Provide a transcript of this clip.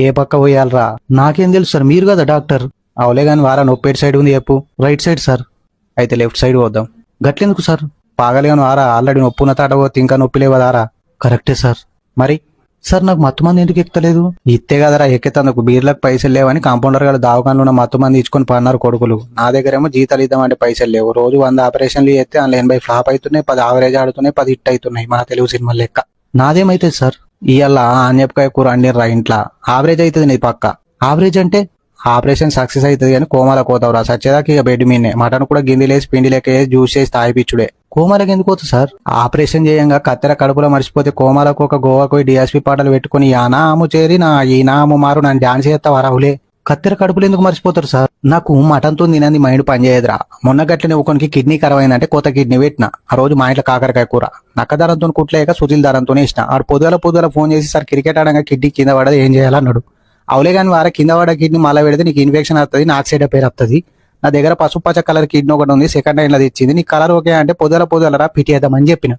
ఏ పక్క పోయాలరా? నాకేం తెలుసు సార్, మీరు కదా డాక్టర్. అవులే గాని వారా నొప్పి ఎటు సైడ్ ఉంది చెప్పు. Right side sir. అయితే లెఫ్ట్ సైడ్ పోద్దాం. గట్లెందుకు సార్? పాగలేను వారా, ఆల్రెడీ నొప్పి ఉన్న తాట పోతే ఇంకా నొప్పి లేవదారా? కరెక్టే సార్. మరి సార్ నాకు మత్తు మంది ఎందుకు ఎక్కుతలేదు? ఇత్తే కదరా ఎక్కేతందుకు. బీర్లకు పైసలు లేవని కాంపౌండర్ గారు దావకాన్లో ఉన్న మత్తు మంది ఇచ్చుకొని పన్నారు కొడుకులు. నా దగ్గరేమో జీతాలు ఇద్దామంటే పైసలు లేవు. రోజు 100 ఆపరేషన్లు చేస్తే అందులో 80 ఫ్లాప్ అవుతున్నాయి, 10 ఆవరేజ్ ఆడుతున్నాయి, 10 హిట్ అవుతున్నాయి. మన తెలుగు సినిమా లెక్క. నాదేమైతుంది సార్? ఇవాళ ఆన్యపకాయ కూర అండిర్రా ఇంట్లో. ఆవరేజ్ అవుతుంది నీ పక్క. ఆవరేజ్ అంటే ఆపరేషన్ సక్సెస్ అవుతుంది కానీ కోమాల కోతావురా సచ్చేదాకా. ఇక బెడ్ మీనే మటన్ కూడా గిందిలేసి పిండి లెక్క వేసి జ్యూస్ చేసి తాగిపిచ్చుడే. కోమాలకు ఎందుకు పోతుంది సార్? ఆపరేషన్ చేయంగా కత్తెర కడుపులో మర్చిపోతే కోమాలకు ఒక గోవాకు డిఎస్పీ పాటలు పెట్టుకుని యానాము చేరి నా ఈ నాము మారు నన్ను డాన్స్ చేస్తావా రాహులే? కత్తెర కడుపులు ఎందుకు మర్చిపోతారు సార్? నాకు మటన్ తో తినంది మైండ్ పనిచేయదురా. మొన్న గట్లనే ఒకనికి కిడ్నీ కరవైందంటే కొత్త కిడ్నీ పెట్టిన. ఆ రోజు మా ఇంట్లో కాకరకాయ కూర నక్కదారంతో కుట్లేక సుశీల్ దారంతోనే ఇష్టం. ఆడు పొద్దుల ఫోన్ చేసి సార్ క్రికెట్ ఆడంగా కిడ్నీ కింద పడదు ఏం చేయాలన్నాడు. అవులే కానీ వారా కింద పడ కిడ్నీ మళ్ళీ పెడితే నీకు ఇన్ఫెక్షన్ వస్తుంది, నాకు సైడ్ పేరు వస్తుంది. నా దగ్గర పసుపు పచ్చ కలర్ కిడ్నీ ఒకటి ఉంది, సెకండ్ హ్యాండ్ లో ఇచ్చింది. నీ కలర్ ఓకే అంటే పొద్దుల రా పిటి వేద్దామని చెప్పిన.